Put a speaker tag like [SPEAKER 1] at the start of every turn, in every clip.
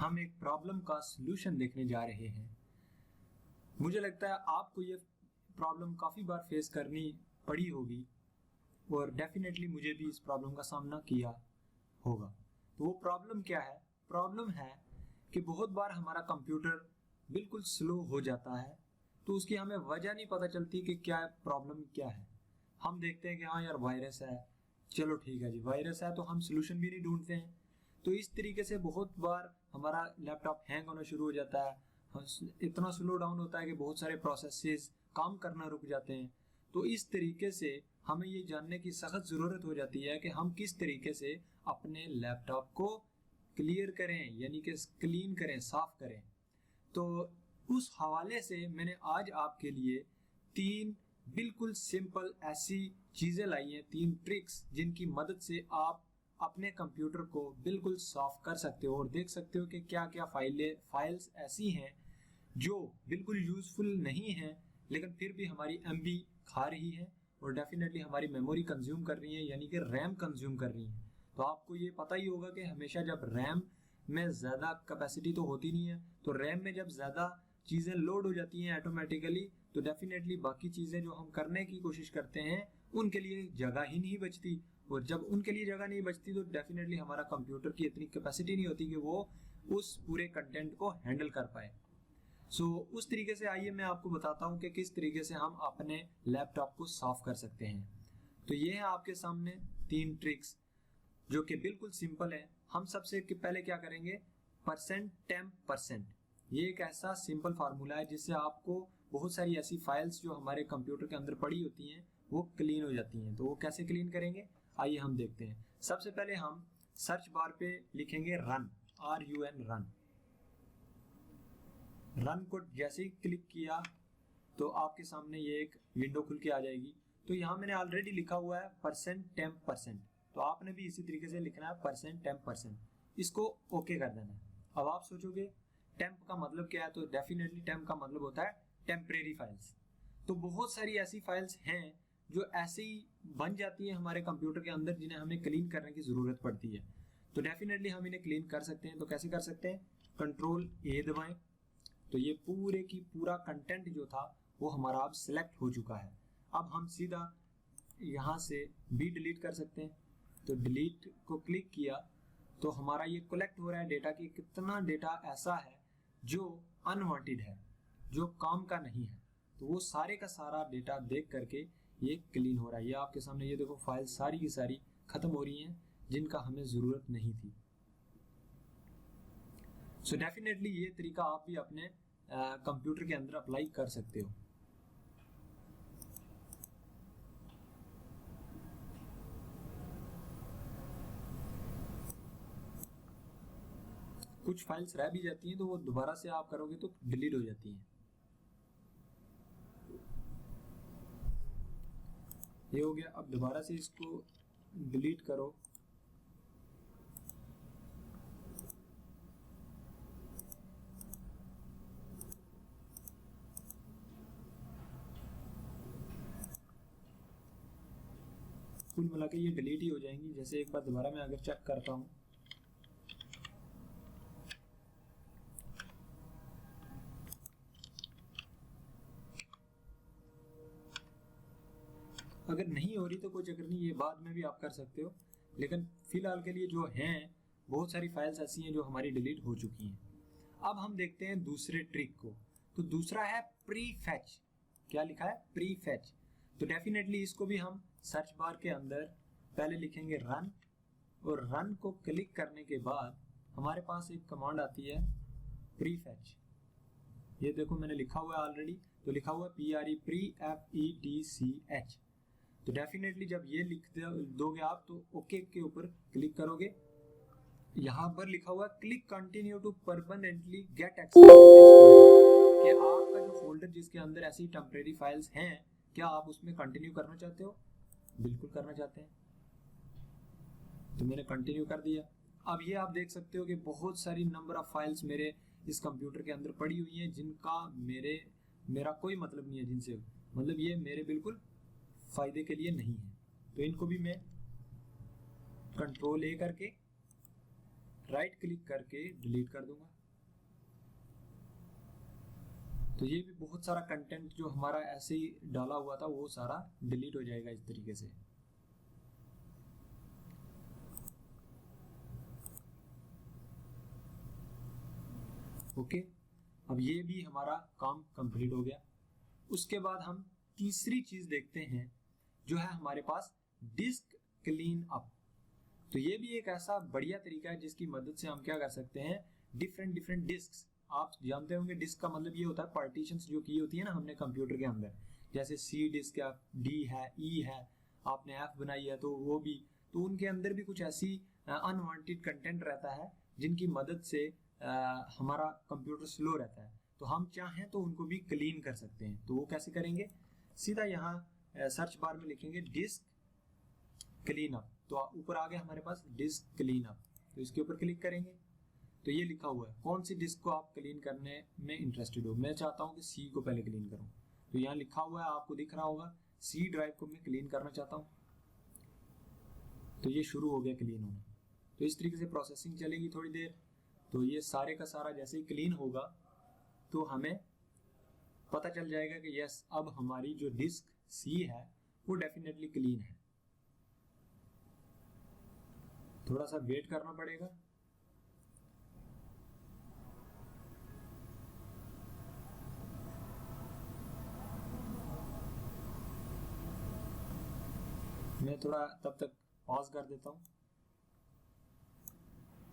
[SPEAKER 1] हम एक प्रॉब्लम का सलूशन देखने जा रहे हैं। मुझे लगता है आपको ये प्रॉब्लम काफ़ी बार फेस करनी पड़ी होगी और डेफिनेटली मुझे भी इस प्रॉब्लम का सामना किया होगा। तो वो प्रॉब्लम क्या है? प्रॉब्लम है कि बहुत बार हमारा कंप्यूटर बिल्कुल स्लो हो जाता है, तो उसकी हमें वजह नहीं पता चलती कि क्या प्रॉब्लम क्या है। हम देखते हैं कि हाँ यार वायरस है, चलो ठीक है जी वायरस है, तो हम सोल्यूशन भी नहीं ढूंढते हैं। तो इस तरीके से बहुत बार हमारा लैपटॉप हैंग होना शुरू हो जाता है, इतना स्लो डाउन होता है कि बहुत सारे प्रोसेसेस काम करना रुक जाते हैं। तो इस तरीके से हमें ये जानने की सख्त ज़रूरत हो जाती है कि हम किस तरीके से अपने लैपटॉप को क्लियर करें, यानी कि क्लीन करें, साफ करें। तो उस हवाले से मैंने आज आपके लिए 3 बिल्कुल सिंपल ऐसी चीज़ें लाई हैं, 3 ट्रिक्स जिनकी मदद से आप अपने कंप्यूटर को बिल्कुल साफ कर सकते हो और देख सकते हो कि क्या क्या फाइल्स ऐसी हैं जो बिल्कुल यूज़फुल नहीं है लेकिन फिर भी हमारी एमबी खा रही है और डेफिनेटली हमारी मेमोरी कंज्यूम कर रही है, यानी कि रैम कंज्यूम कर रही है। तो आपको ये पता ही होगा कि हमेशा जब रैम में ज़्यादा कैपेसिटी तो होती नहीं है, तो रैम में जब ज़्यादा चीज़ें लोड हो जाती हैं ऑटोमेटिकली, तो डेफिनेटली बाकी चीज़ें जो हम करने की कोशिश करते हैं उनके लिए जगह ही नहीं बचती। और जब उनके लिए जगह नहीं बचती तो डेफिनेटली हमारा कंप्यूटर की इतनी कैपेसिटी नहीं होती कि वो उस पूरे कंटेंट को हैंडल कर पाए। उस तरीके से आइए मैं आपको बताता हूँ कि किस तरीके से हम अपने लैपटॉप को साफ कर सकते हैं। तो ये है आपके सामने 3 ट्रिक्स जो कि बिल्कुल सिंपल है। हम सबसे पहले क्या करेंगे, %temp%। ये एक ऐसा सिंपल फार्मूला है जिससे आपको बहुत सारी ऐसी फाइल्स जो हमारे कंप्यूटर के अंदर पड़ी होती हैं वो क्लीन हो जाती हैं। तो वो कैसे क्लीन करेंगे, आइए हम देखते हैं। सबसे पहले हम सर्च बार पे लिखेंगे रन, RUN, रन। रन को जैसे ही क्लिक किया तो आपके सामने ये एक विंडो खुल के आ जाएगी। तो यहाँ मैंने ऑलरेडी लिखा हुआ है %temp%, तो आपने भी इसी तरीके से लिखना है %temp%। इसको ओके कर देना है। अब आप सोचोगे टेम्प का मतलब क्या है, तो डेफिनेटली टेम्प का मतलब होता है टेम्परेरी फाइल्स। तो बहुत सारी ऐसी फाइल्स हैं जो ऐसे ही बन जाती हैं हमारे कंप्यूटर के अंदर जिन्हें हमें क्लीन करने की ज़रूरत पड़ती है। तो डेफिनेटली हम इन्हें क्लीन कर सकते हैं। तो कैसे कर सकते हैं, Ctrl+A दबाएं, तो ये पूरे की पूरा कंटेंट जो था वो हमारा अब सिलेक्ट हो चुका है। अब हम सीधा यहाँ से भी डिलीट कर सकते हैं। तो डिलीट को क्लिक किया तो हमारा ये कलेक्ट हो रहा है डेटा कि कितना डेटा ऐसा है जो अनवांटेड है, जो काम का नहीं है। तो वो सारे का सारा डेटा देख करके ये क्लीन हो रहा है। ये आपके सामने ये देखो फाइल सारी की सारी खत्म हो रही हैं जिनका हमें ज़रूरत नहीं थी। सो डेफिनेटली ये तरीका आप भी अपने कंप्यूटर के अंदर अप्लाई कर सकते हो। कुछ फाइल्स रह भी जाती हैं तो वो दोबारा से आप करोगे तो डिलीट हो जाती हैं। ये हो गया। अब दोबारा से इसको डिलीट करो। कुल मिला के ये डिलीट ही हो जाएंगी। जैसे एक बार दोबारा मैं अगर चेक करता हूँ, अगर नहीं हो रही तो कोई चक्कर नहीं, ये बाद में भी आप कर सकते हो। लेकिन फिलहाल के लिए जो हैं बहुत सारी फाइल्स ऐसी हैं जो हमारी डिलीट हो चुकी हैं। अब हम देखते हैं दूसरे ट्रिक को। तो दूसरा है प्रीफेच। क्या लिखा है, प्रीफेच। तो डेफिनेटली इसको भी हम सर्च बार के अंदर पहले लिखेंगे रन, और रन को क्लिक करने के बाद हमारे पास एक कमांड आती है प्रीफेच। ये देखो मैंने लिखा हुआ है ऑलरेडी, तो लिखा हुआ है PREFETCH। तो डेफिनेटली जब ये लिख दोगे आप तो ओके के ऊपर क्लिक करोगे। यहाँ पर लिखा हुआ है click continue to permanently get access to this folder, कि आपका जो फोल्डर जिसके अंदर ऐसी टेम्परेरी फाइल्स हैं, क्या आप उसमें कंटिन्यू करना चाहते हो? बिल्कुल करना चाहते हैं। तो मैंने कंटिन्यू कर दिया। अब ये आप देख सकते हो कि बहुत सारी नंबर ऑफ फाइल्स मेरे इस कंप्यूटर के अंदर पड़ी हुई हैं जिनका मेरा कोई मतलब नहीं है, जिनसे मतलब ये मेरे बिल्कुल फायदे के लिए नहीं है। तो इनको भी मैं Ctrl+A करके राइट क्लिक करके डिलीट कर दूंगा। तो ये भी बहुत सारा कंटेंट जो हमारा ऐसे ही डाला हुआ था वो सारा डिलीट हो जाएगा इस तरीके से। ओके, अब ये भी हमारा काम कंप्लीट हो गया। उसके बाद हम तीसरी चीज देखते हैं जो है हमारे पास डिस्क क्लीन अप। तो ये भी एक ऐसा बढ़िया तरीका है जिसकी मदद से हम क्या कर सकते हैं, डिफरेंट डिस्क। आप जानते होंगे डिस्क का मतलब ये होता है पार्टीशंस जो की होती है ना हमने कंप्यूटर के अंदर, जैसे सी डिस्क है, डी है, ई है, आपने एफ बनाई है, तो वो भी, तो उनके अंदर भी कुछ ऐसी अनवांटेड कंटेंट रहता है जिनकी मदद से हमारा कंप्यूटर स्लो रहता है। तो हम चाहें तो उनको भी क्लीन कर सकते हैं। तो वो कैसे करेंगे, सीधा यहाँ सर्च बार में लिखेंगे डिस्क क्लीन अप, तो ऊपर आ गया हमारे पास डिस्क क्लीन अप। तो इसके ऊपर क्लिक करेंगे तो ये लिखा हुआ है कौन सी डिस्क को आप क्लीन करने में इंटरेस्टेड हो। मैं चाहता हूँ कि सी को पहले क्लीन करूँ, तो यहाँ लिखा हुआ है आपको दिख रहा होगा सी ड्राइव को मैं क्लीन करना चाहता हूँ। तो ये शुरू हो गया क्लीन होना। तो इस तरीके से प्रोसेसिंग चलेगी थोड़ी देर। तो ये सारे का सारा जैसे ही क्लीन होगा तो हमें पता चल जाएगा कि यस अब हमारी जो डिस्क सी है वो डेफिनेटली क्लीन है। थोड़ा सा वेट करना पड़ेगा। मैं थोड़ा तब तक पॉज कर देता हूं।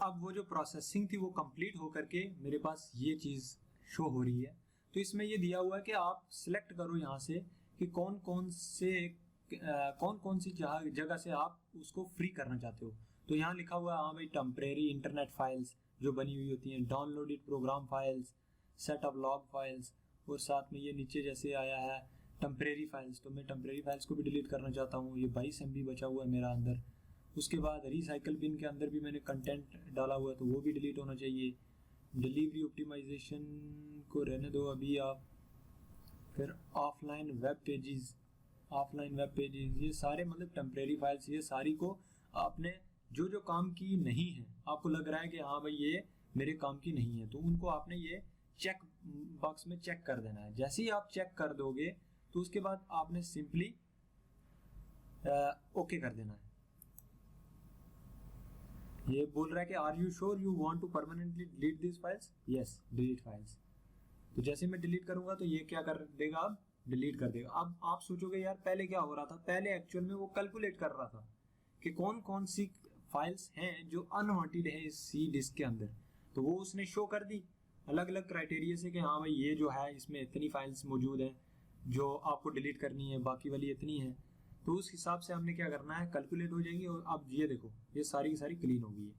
[SPEAKER 1] अब वो जो प्रोसेसिंग थी वो कंप्लीट होकर के मेरे पास ये चीज शो हो रही है। तो इसमें ये दिया हुआ है कि आप सिलेक्ट करो यहाँ से कि कौन कौन सी जगह से आप उसको फ्री करना चाहते हो। तो यहाँ लिखा हुआ है हाँ भाई टेम्परेरी इंटरनेट फाइल्स जो बनी हुई होती हैं, downloaded program files, set of log files, और साथ में ये नीचे जैसे आया है टेम्परेरी फाइल्स। तो मैं टेम्परेरी फाइल्स को भी डिलीट करना चाहता हूँ। ये 22 MB बचा हुआ है मेरा अंदर। उसके बाद रिसाइकल बिन के अंदर भी मैंने कंटेंट डाला हुआ है तो वो भी डिलीट होना चाहिए। डिलीवरी ऑप्टिमाइजेशन को रहने दो अभी आप। फिर ऑफलाइन वेब पेजेस, ये सारे मतलब टेम्परेरी फाइल्स, ये सारी को आपने जो जो काम की नहीं है, आपको लग रहा है कि हाँ भाई ये मेरे काम की नहीं है, तो उनको आपने ये चेक बॉक्स में चेक कर देना है। जैसे ही आप चेक कर दोगे तो उसके बाद आपने सिंपली ओके कर देना है। ये बोल रहा है कि are you sure you want to permanently delete this files, yes delete files. तो जैसे मैं डिलीट करूंगा तो ये क्या कर देगा, अब डिलीट कर देगा। अब आप सोचोगे यार पहले क्या हो रहा था, पहले एक्चुअल में वो कैलकुलेट कर रहा था कि कौन कौन सी फाइल्स हैं जो अनवांटेड है इस सी डिस्क के अंदर। तो वो उसने शो कर दी अलग अलग क्राइटेरिया से कि हाँ भाई ये जो है इसमें इतनी फाइल्स मौजूद हैं जो आपको डिलीट करनी है, बाकी वाली इतनी है। तो उस हिसाब से हमने क्या करना है, कैलकुलेट हो जाएगी। और अब ये देखो ये सारी की सारी क्लीन हो गई है।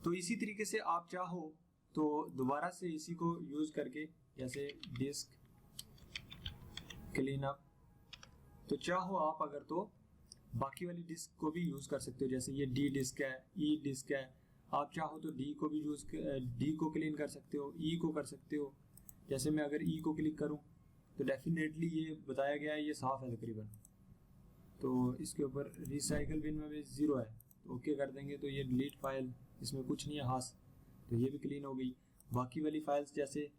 [SPEAKER 1] तो इसी तरीके से आप चाहो तो दोबारा से इसी को यूज करके, जैसे डिस्क क्लीन अप, तो चाहो आप अगर तो बाकी वाली डिस्क को भी यूज कर सकते हो। जैसे ये डी डिस्क है, ई डिस्क है, आप चाहो तो डी को भी डी को क्लीन कर सकते हो, ई को कर सकते हो। जैसे मैं अगर ई को क्लिक करूं तो डेफिनेटली ये बताया गया है ये साफ है तकरीबन। तो इसके ऊपर रिसाइकल बिन में भी 0 है तो ओके कर देंगे। तो ये डिलीट फाइल, इसमें कुछ नहीं है खास, तो ये भी क्लीन हो गई। बाकी वाली फाइल्स जैसे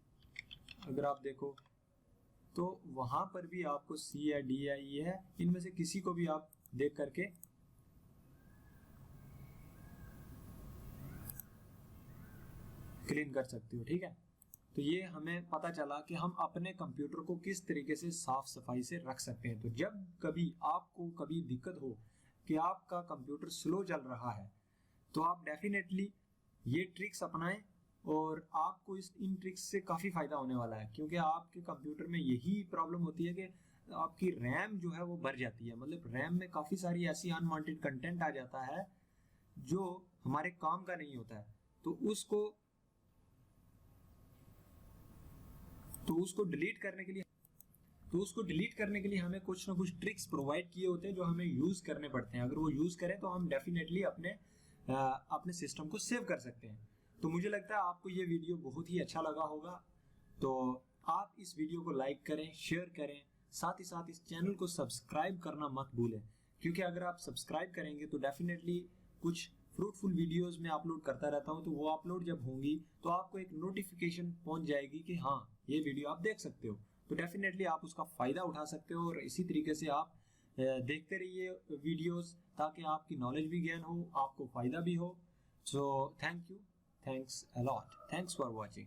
[SPEAKER 1] अगर आप देखो तो वहां पर भी आपको सी है, डी है, ई है, इनमें से किसी को भी आप देख करके क्लीन कर सकते हो। ठीक है, तो ये हमें पता चला कि हम अपने कंप्यूटर को किस तरीके से साफ सफाई से रख सकते हैं। तो जब कभी आपको कभी दिक्कत हो कि आपका कंप्यूटर स्लो चल रहा है तो आप डेफिनेटली ये ट्रिक्स अपनाएं और आपको इन ट्रिक्स से काफ़ी फ़ायदा होने वाला है। क्योंकि आपके कंप्यूटर में यही प्रॉब्लम होती है कि आपकी रैम जो है वो भर जाती है। मतलब रैम में काफ़ी सारी ऐसी अनवांटेड कंटेंट आ जाता है जो हमारे काम का नहीं होता है। तो उसको डिलीट करने के लिए हमें कुछ ना कुछ ट्रिक्स प्रोवाइड किए होते हैं जो हमें यूज करने पड़ते हैं। अगर वो यूज करें तो हम डेफिनेटली अपने सिस्टम को सेव कर सकते हैं। तो मुझे लगता है आपको ये वीडियो बहुत ही अच्छा लगा होगा। तो आप इस वीडियो को लाइक करें, शेयर करें, साथ ही साथ इस चैनल को सब्सक्राइब करना मत भूलें। क्योंकि अगर आप सब्सक्राइब करेंगे तो डेफिनेटली कुछ फ्रूटफुल वीडियोस मैं अपलोड करता रहता हूँ, तो वो अपलोड जब होंगी तो आपको एक नोटिफिकेशन पहुंच जाएगी कि हाँ ये वीडियो आप देख सकते हो। तो डेफिनेटली आप उसका फ़ायदा उठा सकते हो और इसी तरीके से आप देखते रहिए वीडियोस, ताकि आपकी नॉलेज भी गेन हो, आपको फ़ायदा भी हो। So thank you, thanks a lot, thanks for watching.